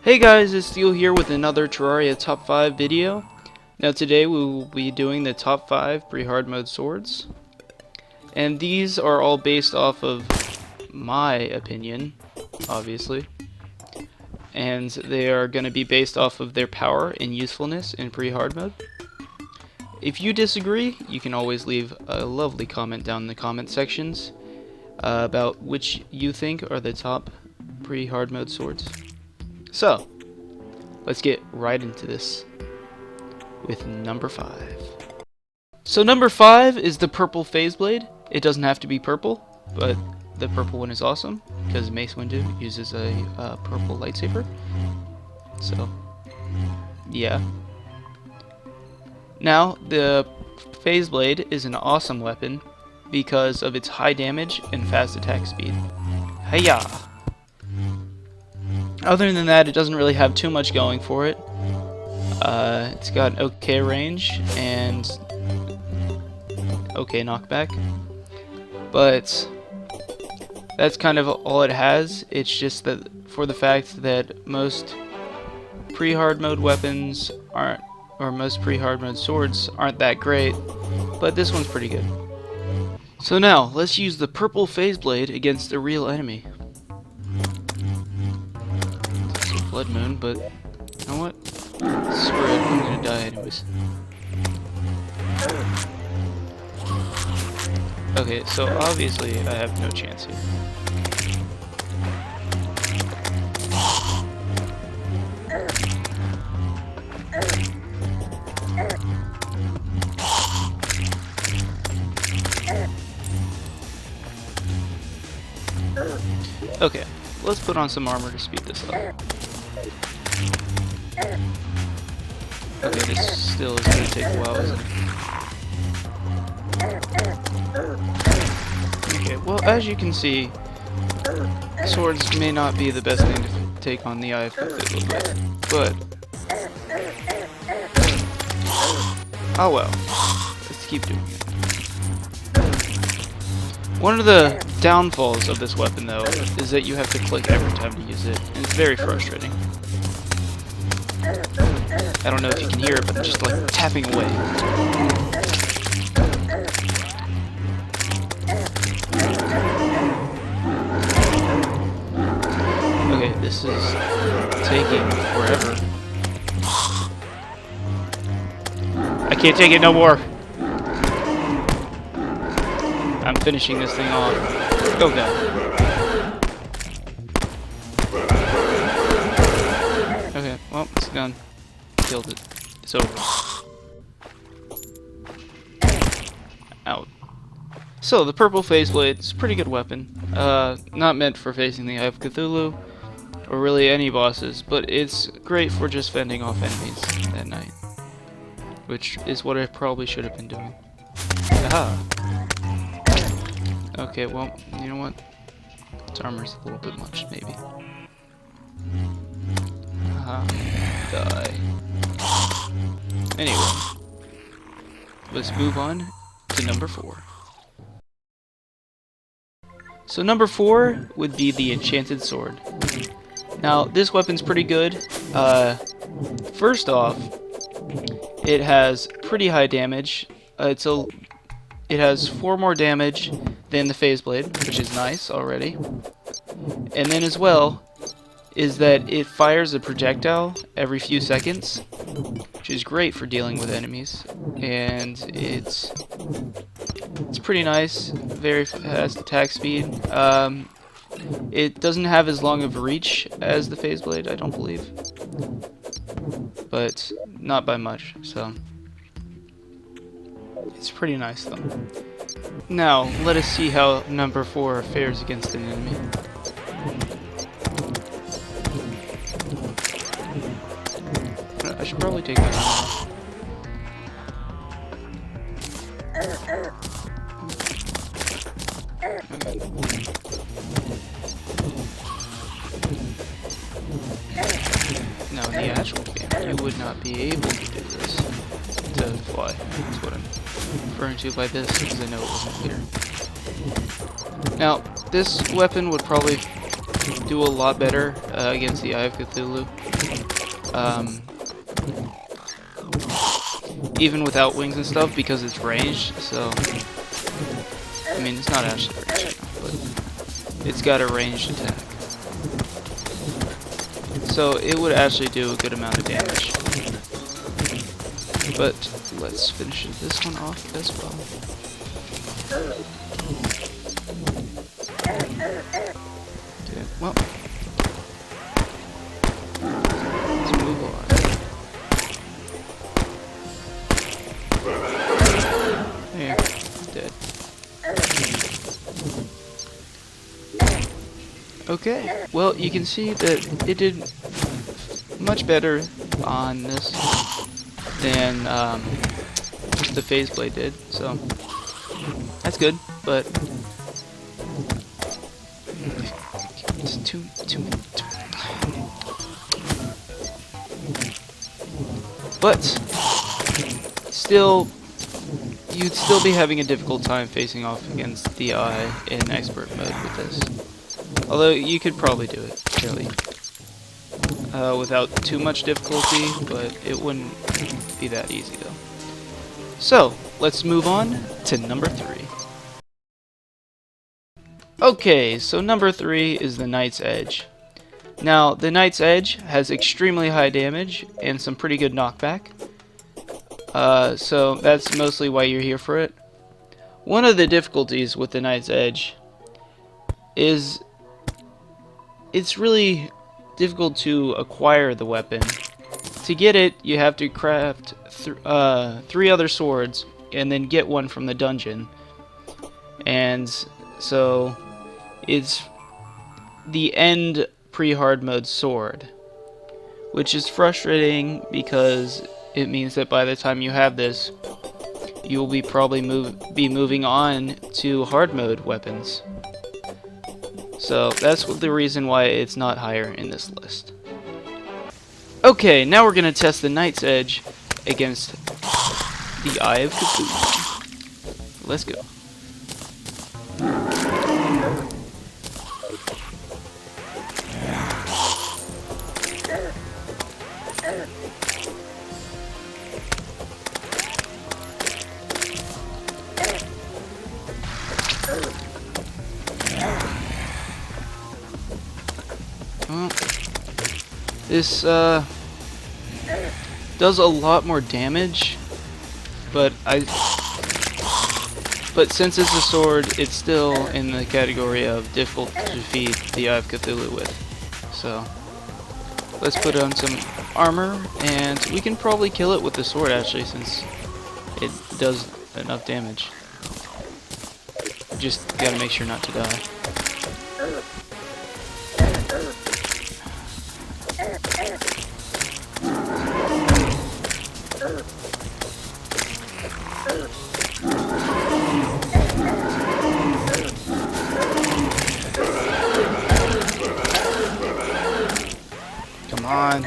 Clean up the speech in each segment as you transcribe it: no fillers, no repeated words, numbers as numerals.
Hey guys, it's Steel here with another Terraria Top 5 video. Now today we will be doing the top 5 pre-hard mode swords. And these are all based off of my opinion, obviously. And they are going to be based off of their power and usefulness in pre-hard mode. If you disagree, you can always leave a lovely comment down in the comment sections about which you think are the top pre-hard mode swords. So, let's get right into this with number 5. So number 5 is the purple Phaseblade. It doesn't have to be purple, but the purple one is awesome because Mace Windu uses a purple lightsaber. So, yeah. Now, the Phaseblade is an awesome weapon because of its high damage and fast attack speed. Hiya! Other than that, it doesn't really have too much going for it. It's got an okay range and okay knockback, but that's kind of all it has. It's just that for the fact that most pre-hard mode weapons aren't, or most pre-hard mode swords aren't that great, but this one's pretty good. So now, let's use the purple Phaseblade against a real enemy. Blood Moon, but you know what? Screw it, I'm gonna die anyways. Okay, so obviously I have no chance here. Okay, let's put on some armor to speed this up. Okay, this still is going to take a while, isn't it? Okay, well, as you can see, swords may not be the best thing to take on the Eye of Cthulhu with, but oh well, let's keep doing it. One of the downfalls of this weapon, though, is that you have to click every time to use it, and it's very frustrating. I don't know if you can hear it, but I'm just like tapping away. Okay, this is taking forever. I can't take it no more. I'm finishing this thing off. Go down. Okay, well, it's done. Killed it. It's over. Out. So, the purple Phaseblade is a pretty good weapon. Not meant for facing the Eye of Cthulhu, or really any bosses, but it's great for just fending off enemies at night. Which is what I probably should have been doing. Aha! Okay, well, you know what? Its armor's a little bit much, maybe. Aha. Die. Anyway, let's move on to number 4. So number 4 would be the Enchanted Sword. Now, this weapon's pretty good. First off, it has pretty high damage. It has 4 more damage than the Phaseblade, which is nice already. And then as well, is that it fires a projectile every few seconds, which is great for dealing with enemies, and it's pretty nice, very fast attack speed. It doesn't have as long of a reach as the Phaseblade, I don't believe, but not by much, so it's pretty nice though. Now, let us see how number 4 fares against an enemy. I should probably take that off. Now, in the actual game, you would not be able to do this. To fly. That's what I'm referring to by this, because I know it wasn't clear. Now, this weapon would probably do a lot better against the Eye of Cthulhu. Even without wings and stuff, because it's ranged, so... I mean, it's not actually ranged, but it's got a ranged attack. So it would actually do a good amount of damage. But let's finish this one off as well. Okay, well, let's move on. There, dead. Okay, well, you can see that it did much better on this than the Phaseblade did, so that's good, but it's too but still, you'd still be having a difficult time facing off against the Eye in expert mode with this. Although you could probably do it fairly without too much difficulty, but it wouldn't be that easy though. So, let's move on to number 3. Okay, so number 3 is the Knight's Edge. Now, the Knight's Edge has extremely high damage and some pretty good knockback. So that's mostly why you're here for it. One of the difficulties with the Knight's Edge is it's really difficult to acquire the weapon. To get it, you have to craft 3 other swords and then get one from the dungeon. And so it's the end pre-hardmode sword, which is frustrating because it means that by the time you have this, you will probably be moving on to hard mode weapons. So that's the reason why it's not higher in this list. Okay, now we're going to test the Knight's Edge against the Eye of Cthulhu. Let's go. Well, this does a lot more damage, but since it's a sword, it's still in the category of difficult to defeat the Eye of Cthulhu with. So let's put on some armor, and we can probably kill it with the sword actually, since it does enough damage. Just gotta make sure not to die. Come on.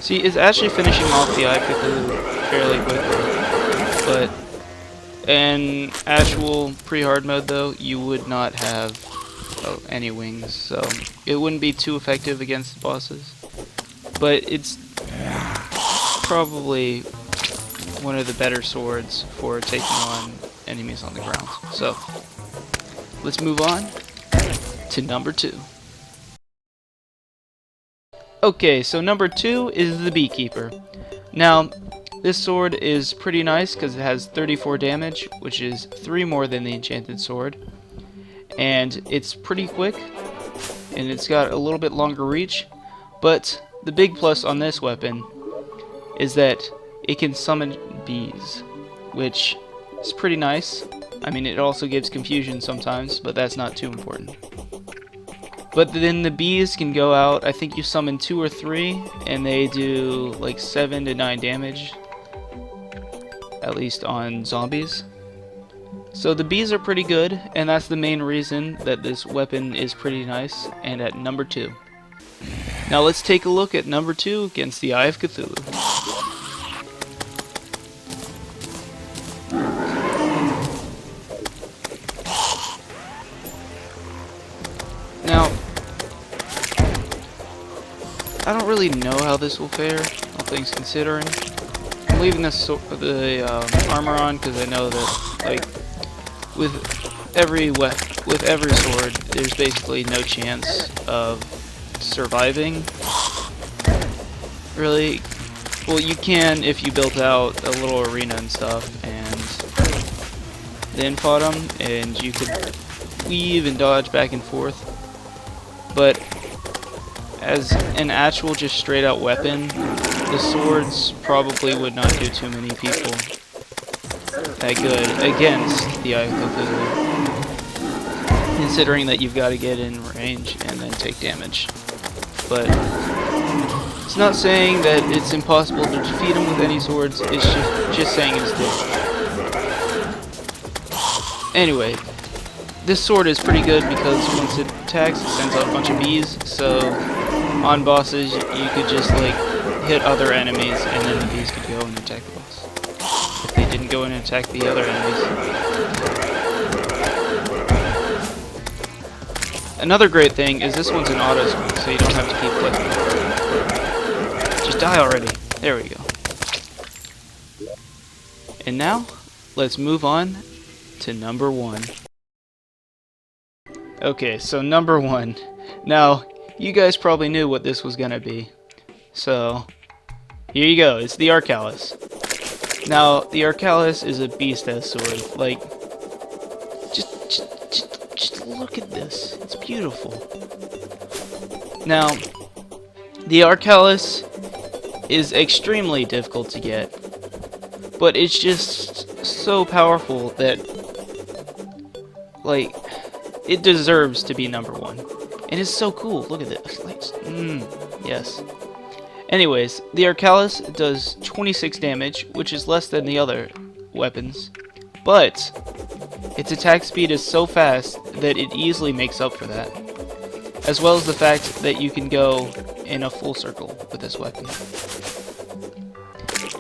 See, it's actually finishing off the Eye of Cthulhu fairly quickly, but in actual pre-hard mode though, you would not have any wings, so it wouldn't be too effective against bosses. But it's probably one of the better swords for taking on enemies on the ground. So let's move on to number 2. Okay, so number 2 is the Beekeeper. Now, this sword is pretty nice because it has 34 damage, which is 3 more than the Enchanted Sword. And it's pretty quick, and it's got a little bit longer reach. But the big plus on this weapon is that it can summon bees, which is pretty nice. I mean, it also gives confusion sometimes, but that's not too important. But then the bees can go out, I think you summon 2 or 3, and they do like 7 to 9 damage, at least on zombies. So the bees are pretty good, and that's the main reason that this weapon is pretty nice, and at number 2. Now let's take a look at number 2 against the Eye of Cthulhu. I don't really know how this will fare, all things considering. I'm leaving the armor on because I know that, like, with every sword, there's basically no chance of surviving. Really, well, you can if you built out a little arena and stuff, and then fought them, and you could weave and dodge back and forth. But as an actual, just straight out weapon, the swords probably would not do too many people that good against the Eye of Cthulhu, considering that you've got to get in range and then take damage. But it's not saying that it's impossible to defeat him with any swords, it's just saying it's difficult. Anyway, this sword is pretty good because once it attacks, it sends out a bunch of bees, so on bosses you could just like hit other enemies and then the bees could go and attack the boss. If they didn't go in and attack the other enemies. Another great thing is this one's an auto scroll, so you don't have to keep clicking. Just die already. There we go. And now, let's move on to number 1. Okay, so number 1. Now, you guys probably knew what this was gonna be. So, here you go. It's the Arkhalis. Now, the Arkhalis is a beast-ass sword. Like, just look at this. It's beautiful. Now, the Arkhalis is extremely difficult to get, but it's just so powerful that, like, it deserves to be number 1. And it's so cool. Look at this. Like, yes. Anyways, the Arkhalis does 26 damage, which is less than the other weapons, but its attack speed is so fast that it easily makes up for that, as well as the fact that you can go in a full circle with this weapon.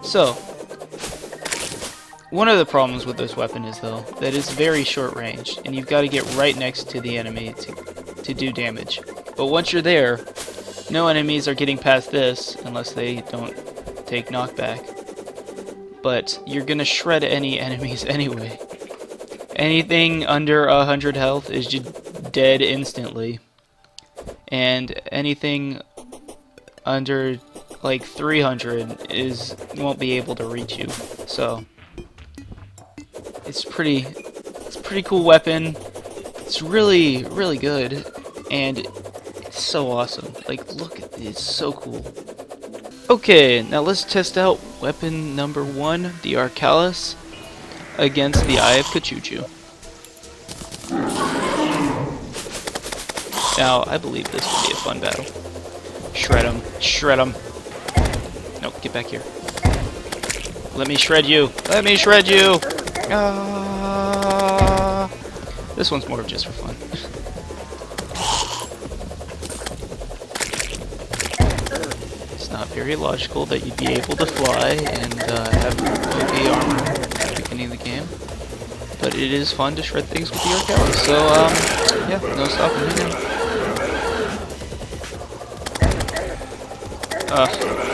So, one of the problems with this weapon is, though, that it's very short range, and you've got to get right next to the enemy to do damage. But once you're there, no enemies are getting past this unless they don't take knockback. But you're gonna shred any enemies anyway. Anything under 100 health is just dead instantly. And anything under like 300 won't be able to reach you. So it's pretty cool weapon. It's really good, and it's so awesome. Like, look at it, it's so cool. Okay, now let's test out weapon number 1, the Arkhalis, against the Eye of Cthulhu. Now, I believe this will be a fun battle. Shred him, shred him. Nope, get back here. Let me shred you. Let me shred you. This one's more of just for fun. It's not very logical that you'd be able to fly and have OP armor at the beginning of the game, but it is fun to shred things with the Arkhalis. So, yeah, no stopping me now.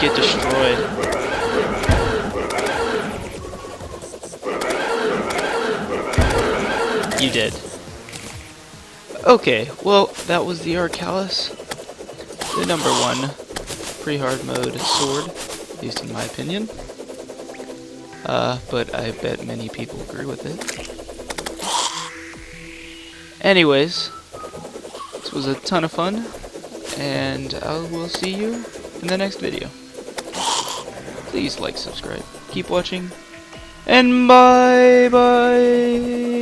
Get destroyed. You did. Okay, well, that was the Arkhalis, the number 1 pre-hardmode sword, at least in my opinion. But I bet many people agree with it. Anyways, this was a ton of fun, and I will see you in the next video. Please like, subscribe, keep watching, and bye bye.